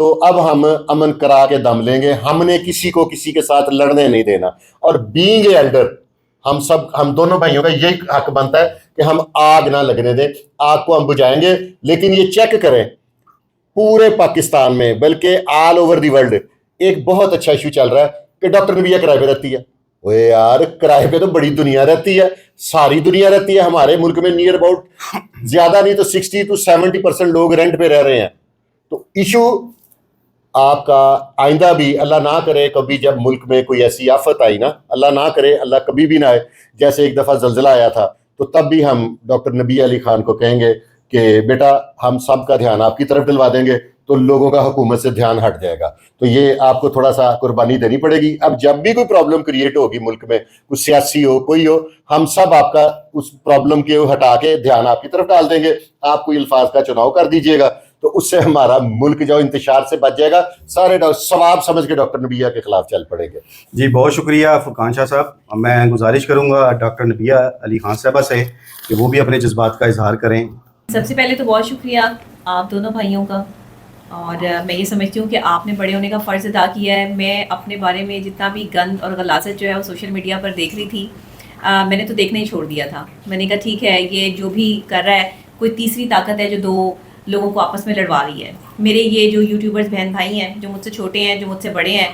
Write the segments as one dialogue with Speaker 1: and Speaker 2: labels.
Speaker 1: تو اب ہم امن کرا کے دم لیں گے. ہم نے کسی کو کسی کے ساتھ لڑنے نہیں دینا, اور بینگ اے ایلڈر ہم دونوں بھائیوں کا یہی حق بنتا ہے کہ ہم آگ نہ لگنے دیں. آگ کو ہم بجھائیں گے, لیکن یہ چیک کریں پورے پاکستان میں بلکہ آل اوور دی ورلڈ ایک بہت اچھا ایشو چل رہا ہے کہ ڈاکٹر نبیہ کرائے پہ رہتی ہے. وہ یار کرائے پہ تو بڑی دنیا رہتی ہے, ساری دنیا رہتی ہے. ہمارے ملک میں نیئر اباؤٹ زیادہ نہیں تو 60 to 70% لوگ رینٹ پہ رہ رہے ہیں. تو ایشو آپ کا آئندہ بھی اللہ نہ کرے کبھی جب ملک میں کوئی ایسی آفت آئی نا, اللہ نہ کرے, اللہ کبھی بھی نہ آئے, جیسے ایک دفعہ زلزلہ آیا تھا, تو تب بھی ہم ڈاکٹر نبیہ علی خان کو کہیں گے کہ بیٹا ہم سب کا دھیان آپ کی طرف ڈلوا دیں گے, تو لوگوں کا حکومت سے دھیان ہٹ جائے گا. تو یہ آپ کو تھوڑا سا قربانی دینی پڑے گی. اب جب بھی کوئی پرابلم کریٹ ہوگی ملک میں, کوئی سیاسی ہو کوئی ہو, ہم سب آپ کا اس پرابلم کے ہٹا کے دھیان آپ کی طرف ڈال دیں گے. آپ کوئی الفاظ کا چناؤ کر دیجیے گا, تو اس سے ہمارا ملک جو انتشار سے بچ جائے گا. سارے ثواب سمجھ کے ڈاکٹر نبیہ کے خلاف چل پڑیں گے.
Speaker 2: جی بہت شکریہ فرقان شاہ صاحب. میں گزارش کروں گا ڈاکٹر نبیہ علی خان صاحبہ سے کہ وہ بھی اپنے جذبات کا اظہار کریں.
Speaker 3: سب سے پہلے تو بہت شکریہ آپ دونوں بھائیوں کا, اور میں یہ سمجھتی ہوں کہ آپ نے بڑے ہونے کا فرض ادا کیا ہے. میں اپنے بارے میں جتنا بھی گند اور غلاظت جو ہے وہ سوشل میڈیا پر دیکھ رہی تھی, میں نے تو دیکھنا ہی چھوڑ دیا تھا. میں نے کہا ٹھیک ہے, یہ جو بھی کر رہا ہے کوئی تیسری طاقت ہے جو دو لوگوں کو آپس میں لڑوا رہی ہے. میرے یہ جو یوٹیوبرز بہن بھائی ہیں, جو مجھ سے چھوٹے ہیں, جو مجھ سے بڑے ہیں,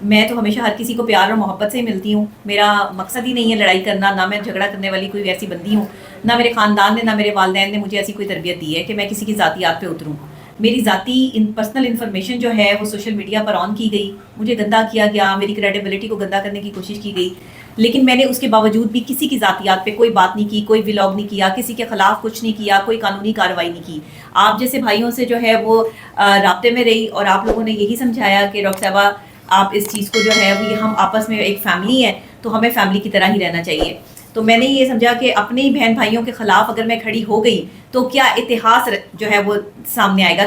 Speaker 3: میں تو ہمیشہ ہر کسی کو پیار اور محبت سے ہی ملتی ہوں. میرا مقصد ہی نہیں ہے لڑائی کرنا, نہ میں جھگڑا کرنے والی کوئی ایسی بندی ہوں, نہ میرے خاندان نے, نہ میرے والدین نے مجھے ایسی کوئی تربیت دی ہے کہ میں کسی کی ذاتیات پہ اتروں. میری ذاتی پرسنل انفارمیشن جو ہے وہ سوشل میڈیا پر آن کی گئی, مجھے گندا کیا گیا, میری کریڈیبلٹی کو گندا کرنے کی کوشش کی گئی, لیکن میں نے اس کے باوجود بھی کسی کی ذاتیات پہ کوئی بات نہیں کی, کوئی ولاگ نہیں کیا, کسی کے خلاف کچھ نہیں کیا, کوئی قانونی کارروائی نہیں کی. آپ جیسے بھائیوں سے جو ہے وہ رابطے میں رہی, اور آپ لوگوں نے یہی سمجھایا کہ ڈاکٹر صاحبہ آپ اس چیز کو جو ہے وہ ہم آپس میں ایک فیملی ہے تو ہمیں فیملی کی طرح ہی رہنا چاہیے. تو میں نے یہ سمجھا کہ اپنے ہی بہن بھائیوں کے خلاف اگر میں کھڑی ہو گئی تو کیا اتہاس جو ہے وہ سامنے آئے گا,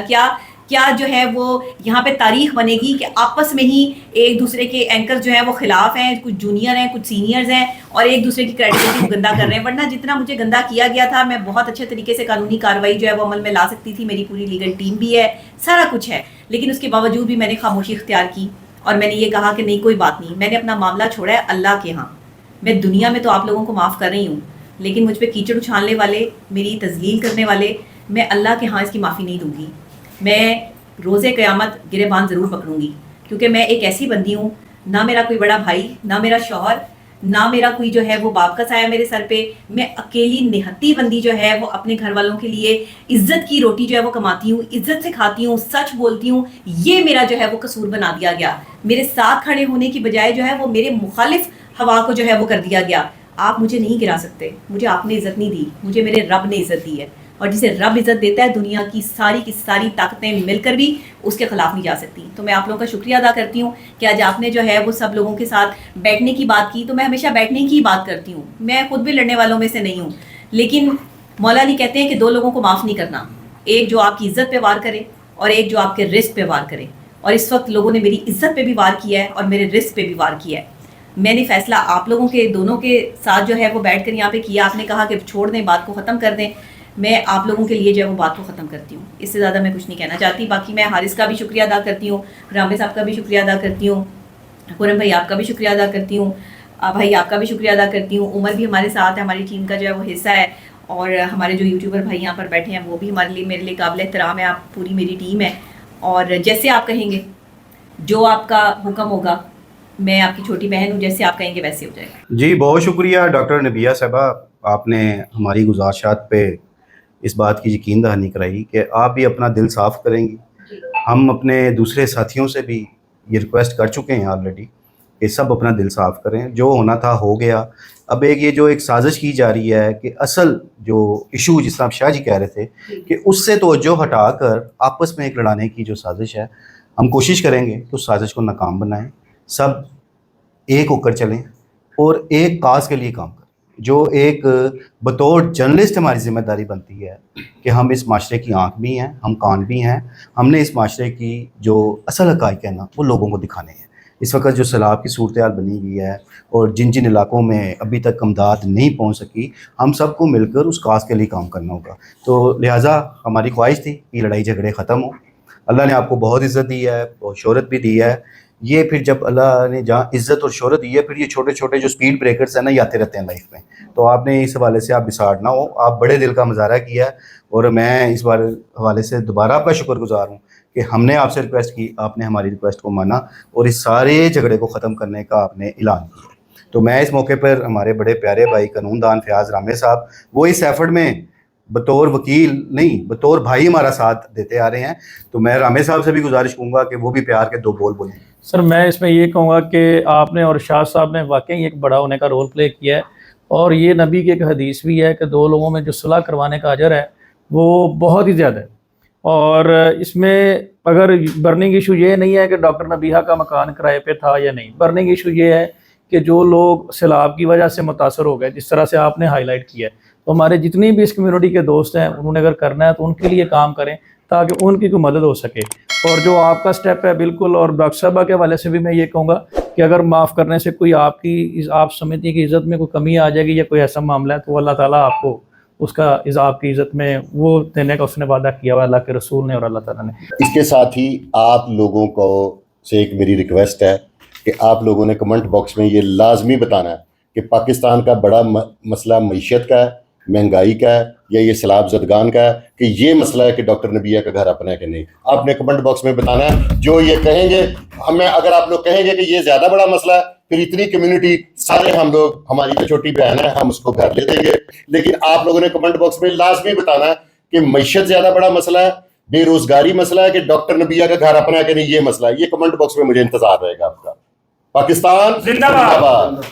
Speaker 3: کیا جو ہے وہ یہاں پہ تاریخ بنے گی کہ آپس میں ہی ایک دوسرے کے اینکر جو ہیں وہ خلاف ہیں, کچھ جونیئر ہیں, کچھ سینئرز ہیں, اور ایک دوسرے کی کریڈیبلٹی کو گندا کر رہے ہیں. ورنہ جتنا مجھے گندا کیا گیا تھا, میں بہت اچھے طریقے سے قانونی کارروائی جو ہے وہ عمل میں لا سکتی تھی. میری پوری لیگل ٹیم بھی ہے, سارا کچھ ہے, لیکن اس کے باوجود بھی میں نے خاموشی اختیار کی, اور میں نے یہ کہا کہ نہیں کوئی بات نہیں, میں نے اپنا معاملہ چھوڑا ہے اللہ کے ہاں. میں دنیا میں تو آپ لوگوں کو معاف کر رہی ہوں, لیکن مجھ پہ کیچڑ اچھالنے والے, میری تذلیل کرنے والے, میں اللہ کے ہاں اس کی معافی نہیں دوں گی. میں روز قیامت گریبان ضرور پکڑوں گی, کیونکہ میں ایک ایسی بندی ہوں, نہ میرا کوئی بڑا بھائی, نہ میرا شوہر, نہ میرا کوئی جو ہے وہ باپ کا سایہ میرے سر پہ. میں اکیلی نہتی بندی جو ہے وہ اپنے گھر والوں کے لیے عزت کی روٹی جو ہے وہ کماتی ہوں, عزت سے کھاتی ہوں, سچ بولتی ہوں. یہ میرا جو ہے وہ قصور بنا دیا گیا. میرے ساتھ کھڑے ہونے کی بجائے جو ہے وہ میرے مخالف ہوا کو جو ہے وہ کر دیا گیا. آپ مجھے نہیں گرا سکتے, مجھے آپ نے عزت نہیں دی, مجھے میرے رب نے عزت دی ہے, اور جسے رب عزت دیتا ہے دنیا کی ساری طاقتیں مل کر بھی اس کے خلاف نہیں جا سکتی. تو میں آپ لوگوں کا شکریہ ادا کرتی ہوں کہ آج آپ نے جو ہے وہ سب لوگوں کے ساتھ بیٹھنے کی بات کی. تو میں ہمیشہ بیٹھنے کی بات کرتی ہوں, میں خود بھی لڑنے والوں میں سے نہیں ہوں, لیکن مولا علی کہتے ہیں کہ دو لوگوں کو معاف نہیں کرنا, ایک جو آپ کی عزت پہ وار کرے اور ایک جو آپ کے رزق پہ وار کرے. اور اس وقت لوگوں نے میری عزت پہ بھی وار کیا ہے اور میرے رزق پہ بھی وار کیا ہے. میں نے فیصلہ آپ لوگوں کے دونوں کے ساتھ جو ہے وہ بیٹھ کر یہاں پہ کیا. آپ نے کہا کہ چھوڑ دیں, بات کو ختم کر دیں. میں آپ لوگوں کے لیے جو ہے وہ بات کو ختم کرتی ہوں, اس سے زیادہ میں کچھ نہیں کہنا چاہتی. باقی میں حارث کا بھی شکریہ ادا کرتی ہوں, رامے صاحب کا بھی شکریہ ادا کرتی ہوں, قرم بھائی آپ کا بھی شکریہ ادا کرتی ہوں, بھائی آپ کا بھی شکریہ ادا کرتی ہوں. عمر بھی ہمارے ساتھ ہے, ہماری ٹیم کا جو ہے وہ حصہ ہے, اور ہمارے جو یوٹیوبر بھائی یہاں پر بیٹھے ہیں وہ بھی ہمارے لیے, میرے لیے قابل احترام ہے. آپ پوری میری ٹیم ہے, اور جیسے آپ کہیں گے, جو آپ کا حکم ہوگا, میں آپ کی چھوٹی بہن ہوں, جیسے آپ کہیں گے ویسے ہو جائے گا.
Speaker 2: جی بہت شکریہ ڈاکٹر نبیہ صاحبہ, آپ نے ہماری گزارشات پہ اس بات کی یقین دہانی کرائی کہ آپ بھی اپنا دل صاف کریں گی. ہم اپنے دوسرے ساتھیوں سے بھی یہ ریکویسٹ کر چکے ہیں آلریڈی کہ سب اپنا دل صاف کریں. جو ہونا تھا ہو گیا. اب یہ جو ایک سازش کی جا رہی ہے کہ اصل جو ایشو جس طرح شاہ جی کہہ رہے تھے کہ اس سے توجہ ہٹا کر آپس میں ایک لڑانے کی جو سازش ہے, ہم کوشش کریں گے کہ اس سازش کو ناکام بنائیں, سب ایک ہو کر چلیں اور ایک کاز کے لیے کام کریں. جو ایک بطور جرنلسٹ ہماری ذمہ داری بنتی ہے کہ ہم اس معاشرے کی آنکھ بھی ہیں, ہم کان بھی ہیں. ہم نے اس معاشرے کی جو اصل حقائق ہے نا وہ لوگوں کو دکھانے ہیں. اس وقت جو سیلاب کی صورتحال بنی ہوئی ہے اور جن جن علاقوں میں ابھی تک امداد نہیں پہنچ سکی, ہم سب کو مل کر اس کاز کے لیے کام کرنا ہوگا. تو لہٰذا ہماری خواہش تھی کہ لڑائی جھگڑے ختم ہوں, اللہ نے آپ کو بہت عزت دی ہے، بہت شہرت بھی دی ہے. یہ پھر جب اللہ نے جہاں عزت اور شہرت دی ہے، پھر یہ چھوٹے چھوٹے جو سپیڈ بریکرز ہیں نا، یہ آتے رہتے ہیں لائف میں. تو آپ نے اس حوالے سے آپ بساڑ نہ ہو، آپ بڑے دل کا مظاہرہ کیا ہے، اور میں اس بار حوالے سے دوبارہ آپ کا شکر گزار ہوں کہ ہم نے آپ سے ریکویسٹ کی، آپ نے ہماری ریکویسٹ کو مانا اور اس سارے جھگڑے کو ختم کرنے کا آپ نے اعلان کیا. تو میں اس موقع پر ہمارے بڑے پیارے بھائی قانون دان فیاض رامے صاحب، وہ اس ایفرٹ میں بطور وکیل نہیں بطور بھائی ہمارا ساتھ دیتے آ رہے ہیں. تو میں رامے صاحب سے بھی گزارش کروں گا کہ وہ بھی پیار کے 2 بول بولیں.
Speaker 4: سر میں اس میں یہ کہوں گا کہ آپ نے اور شاہ صاحب نے واقعی ایک بڑا ہونے کا رول پلے کیا ہے، اور یہ نبی کی ایک حدیث بھی ہے کہ 2 لوگوں میں جو صلح کروانے کا اجر ہے وہ بہت ہی زیادہ ہے. اور اس میں اگر برننگ ایشو یہ نہیں ہے کہ ڈاکٹر نبیہہ کا مکان کرائے پہ تھا یا نہیں، برننگ ایشو یہ ہے کہ جو لوگ سیلاب کی وجہ سے متاثر ہو گئے، جس طرح سے آپ نے ہائی لائٹ کیا ہے، تو ہمارے جتنی بھی اس کمیونٹی کے دوست ہیں انہوں نے اگر کرنا ہے تو ان کے لیے کام کریں تاکہ ان کی کوئی مدد ہو سکے. اور جو آپ کا سٹیپ ہے بالکل، اور ڈاکٹر صاحبہ کے حوالے سے بھی میں یہ کہوں گا کہ اگر معاف کرنے سے کوئی آپ سمجھتی کہ عزت میں کوئی کمی آ جائے گی یا کوئی ایسا معاملہ ہے، تو اللہ تعالیٰ آپ کو اس کا آپ کی عزت میں وہ دینے کا اس نے وعدہ کیا ہوا اللہ کے رسول نے اور اللہ تعالیٰ نے.
Speaker 1: اس کے ساتھ ہی آپ لوگوں کو سے ایک میری ریکویسٹ ہے کہ آپ لوگوں نے کمنٹ باکس میں یہ لازمی بتانا ہے کہ پاکستان کا بڑا مسئلہ معیشت کا ہے، مہنگائی کا ہے، یا یہ سیلاب زدگان کا ہے، کہ یہ مسئلہ ہے کہ ڈاکٹر نبیہ کا گھر اپنا ہے کہ نہیں. آپ نے کمنٹ باکس میں بتانا ہے. جو یہ کہیں گے ہمیں، اگر آپ لوگ کہیں گے کہ یہ زیادہ بڑا مسئلہ ہے، پھر اتنی کمیونٹی سارے ہم لوگ، ہماری جو چھوٹی بہن ہے، ہم اس کو گھر لے دیں گے. لیکن آپ لوگوں نے کمنٹ باکس میں لازمی بتانا ہے کہ معیشت زیادہ بڑا مسئلہ ہے، بے روزگاری مسئلہ ہے، کہ ڈاکٹر نبیہ کا گھر اپنا ہے کہ نہیں، یہ مسئلہ ہے. یہ کمنٹ باکس میں مجھے انتظار رہے گا آپ کا. پاکستان زندہ باد.